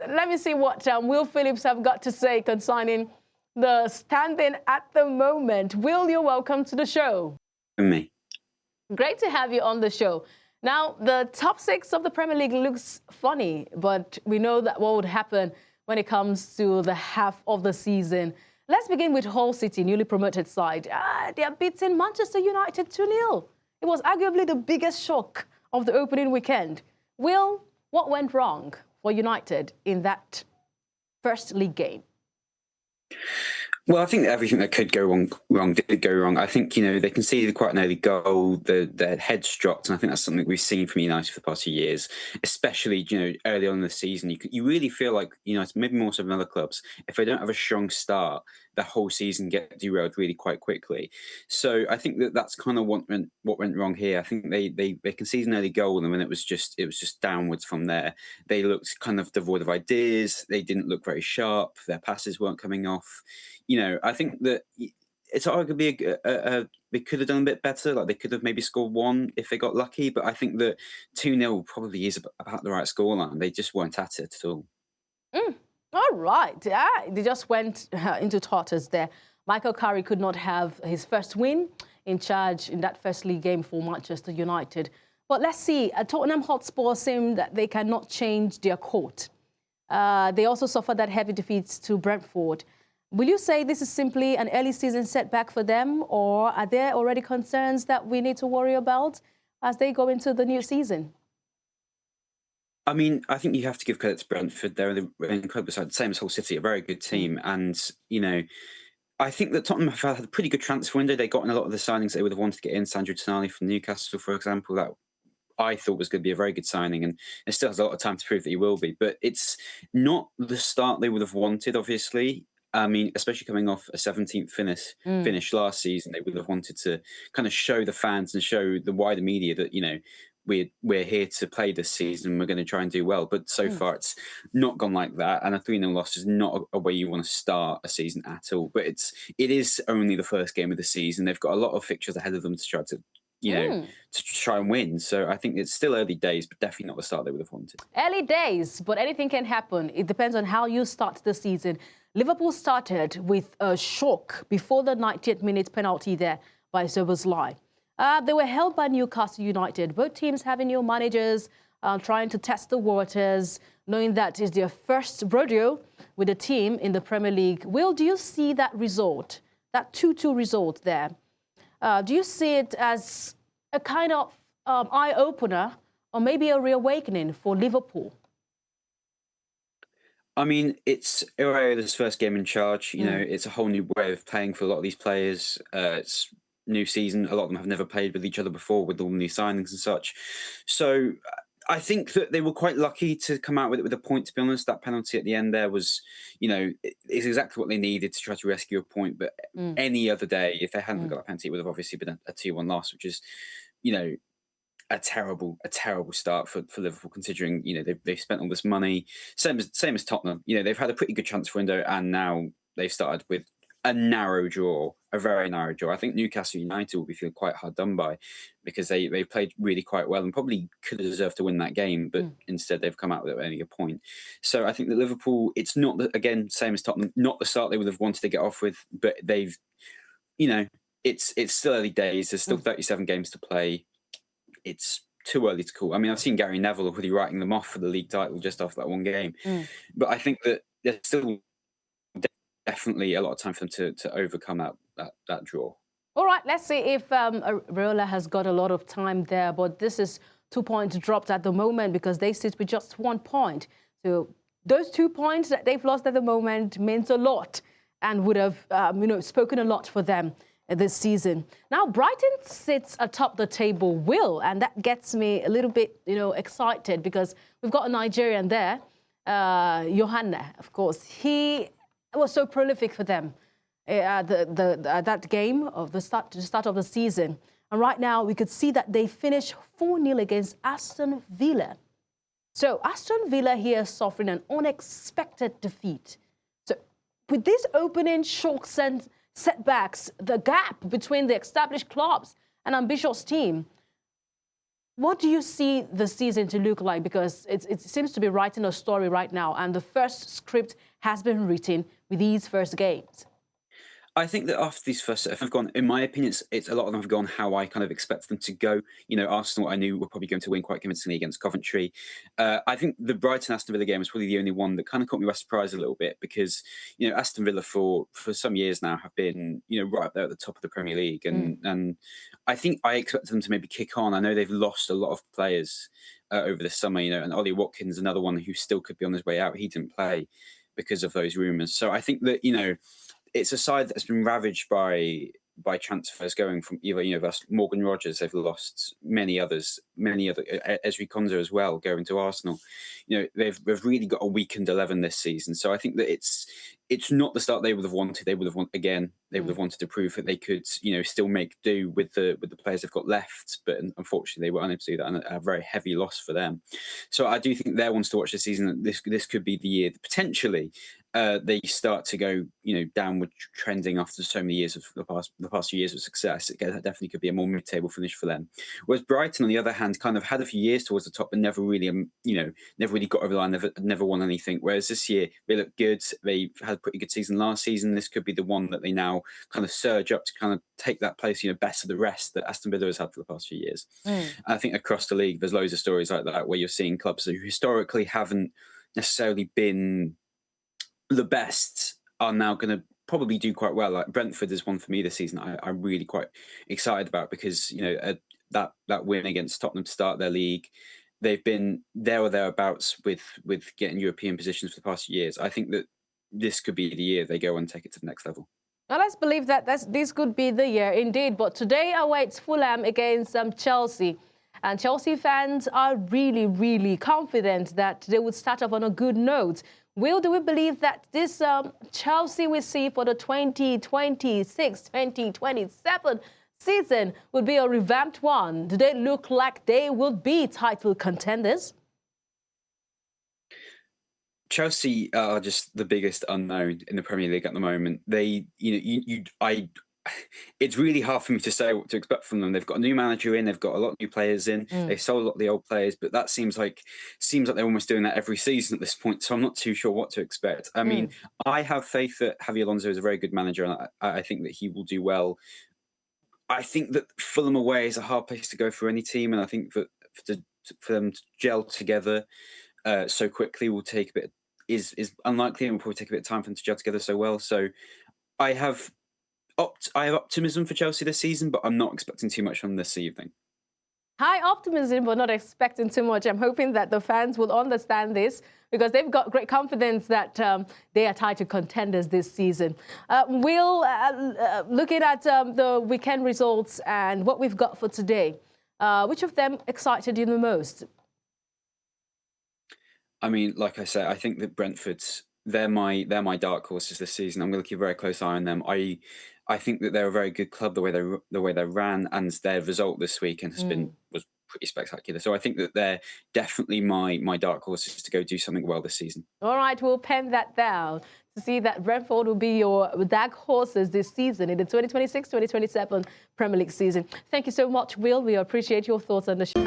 let me see what Will Phillips have got to say concerning the standing at the moment. Will, you're welcome to the show. Me. Great to have you on the show. Now, the top 6 of the Premier League looks funny, but we know that what would happen when it comes to the half of the season. Let's begin with Hull City, newly promoted side. They are beating Manchester United 2-0. It was arguably the biggest shock of the opening weekend. Will, what went wrong for United in that first league game? Well, I think everything that could go wrong did go wrong. I think, they conceded quite an early goal. Their heads dropped, and I think that's something we've seen from United for the past few years, especially, early on in the season. You really feel like United, maybe more so than other clubs, if they don't have a strong start, the whole season gets derailed really quite quickly. So I think that's kind of what went wrong here. I think they conceded an early goal, and then it was just downwards from there. They looked kind of devoid of ideas. They didn't look very sharp. Their passes weren't coming off. I think that it's arguably they could have done a bit better. Like, they could have maybe scored 1 if they got lucky. But I think that 2-0 probably is about the right scoreline. They just weren't at it at all. All right. Yeah, they just went into tatters there. Michael Carrick could not have his first win in charge in that first league game for Manchester United. But let's see. Tottenham Hotspur seem that they cannot change their court. They also suffered that heavy defeat to Brentford. Will you say this is simply an early season setback for them, or are there already concerns that we need to worry about as they go into the new season? I mean, I think you have to give credit to Brentford. They're an incredible side, same as Hull City, a very good team. And, I think that Tottenham have had a pretty good transfer window. They got in a lot of the signings they would have wanted to get in. Sandro Tonali from Newcastle, for example, that I thought was going to be a very good signing, and it still has a lot of time to prove that he will be. But it's not the start they would have wanted, obviously. I mean, especially coming off a 17th finish last season, they would have wanted to kind of show the fans and show the wider media that, we're here to play this season and we're going to try and do well. But so far, it's not gone like that. And a 3-0 loss is not a way you want to start a season at all. But it is only the first game of the season. They've got a lot of fixtures ahead of them to try to try and win. So I think it's still early days, but definitely not the start they would have wanted. Early days, but anything can happen. It depends on how you start the season. Liverpool started with a shock before the 90th minute penalty there by Szoboszlai. They were held by Newcastle United. Both teams having new managers, trying to test the waters, knowing that it's their first rodeo with a team in the Premier League. Will, do you see that result, that 2-2 result there? Do you see it as a kind of eye-opener or maybe a reawakening for Liverpool? I mean, it's Iraola's first game in charge. It's a whole new way of playing for a lot of these players. It's new season. A lot of them have never played with each other before, with all new signings and such. So I think that they were quite lucky to come out with it with a point, to be honest. That penalty at the end there was, is exactly what they needed to try to rescue a point. But any other day, if they hadn't got that penalty, it would have obviously been a 2-1 loss, which is, a terrible start for Liverpool, considering they've spent all this money. Same as Tottenham. They've had a pretty good transfer window, and now they've started with a very narrow draw. I think Newcastle United will be feeling quite hard done by, because they played really quite well and probably could have deserved to win that game, but instead they've come out with only a point. So I think that Liverpool, it's not again, same as Tottenham, not the start they would have wanted to get off with, but they've, it's still early days. There's still 37 games to play. It's too early to call. I mean, I've seen Gary Neville already writing them off for the league title just after that one game. But I think that there's still definitely a lot of time for them to overcome that draw. All right, let's see if Iraola has got a lot of time there, but this is 2 points dropped at the moment because they sit with just 1 point. So those 2 points that they've lost at the moment means a lot and would have, spoken a lot for them this season. Now, Brighton sits atop the table, Will, and that gets me a little bit, excited because we've got a Nigerian there, Yohana, of course. He was so prolific for them that game of the start of the season. And right now, we could see that they finished 4-0 against Aston Villa. So Aston Villa here suffering an unexpected defeat. So with these opening shocks and setbacks, the gap between the established clubs and ambitious team, What do you see the season to look like? Because it seems to be writing a story right now, and the first script has been written with these first games. I think that after these first set have gone, in my opinion, it's a lot of them have gone how I kind of expect them to go. You know, Arsenal, I knew were probably going to win quite convincingly against Coventry. I think the Brighton-Aston Villa game was probably the only one that kind of caught me by surprise a little bit because, you know, Aston Villa for some years now have been, you know, right up there at the top of the Premier League. And I think I expected them to maybe kick on. I know they've lost a lot of players over the summer, you know, and Ollie Watkins, another one who still could be on his way out. He didn't play because of those rumours. So I think that, you know, it's a side that's been ravaged by transfers going from either, you know, that's Morgan Rogers, they've lost many other Ezri Konsa as well going to Arsenal. You know, they've really got a weakened 11 this season. So I think that it's not the start they would have wanted. They would have wanted to prove that they could, you know, still make do with the players they've got left. But unfortunately, they were unable to do that, and a very heavy loss for them. So I do think they're ones to watch this season. This could be the year potentially they start to go, you know, downward trending after so many years of the past few years of success. It definitely could be a more mid-table finish for them. Whereas Brighton, on the other hand, kind of had a few years towards the top, but never really, never really got over the line. Never won anything. Whereas this year they look good. They had a pretty good season last season. This could be the one that they now kind of surge up to kind of take that place, you know, best of the rest that Aston Villa has had for the past few years. I think across the league, there's loads of stories like that where you're seeing clubs who historically haven't necessarily been the best are now going to probably do quite well. Like Brentford is one for me this season. I'm really quite excited about because, you know, that win against Tottenham to start their league, they've been there or thereabouts with getting European positions for the past few years. I think that this could be the year they go and take it to the next level. Well, let's believe that this could be the year indeed. But today awaits Fulham against Chelsea. And Chelsea fans are really, really confident that they would start off on a good note. Do we believe that this Chelsea we see for the 2026-2027 season will be a revamped one? Do they look like they will be title contenders? Chelsea are just the biggest unknown in the Premier League at the moment. They, it's really hard for me to say what to expect from them. They've got a new manager in, they've got a lot of new players in, they've sold a lot of the old players, but that seems like they're almost doing that every season at this point, so I'm not too sure what to expect. I mean, I have faith that Javi Alonso is a very good manager, and I think that he will do well. I think that Fulham away is a hard place to go for any team, and I think that for them to gel together so quickly will take a bit, is unlikely, and will probably take a bit of time for them to gel together so well. So I have optimism for Chelsea this season, but I'm not expecting too much from this evening. High optimism, but not expecting too much. I'm hoping that the fans will understand this because they've got great confidence that they are title contenders this season. Looking at the weekend results and what we've got for today, which of them excited you the most? I mean, like I said, I think that Brentford's they're my dark horses this season. I'm going to keep a very close eye on them. I think that they're a very good club the way they ran, and their result this weekend was pretty spectacular. So I think that they're definitely my dark horses to go do something well this season. All right, we'll pen that down to see that Brentford will be your dark horses this season in the 2026-2027 Premier League season. Thank you so much, Will. We appreciate your thoughts on the show.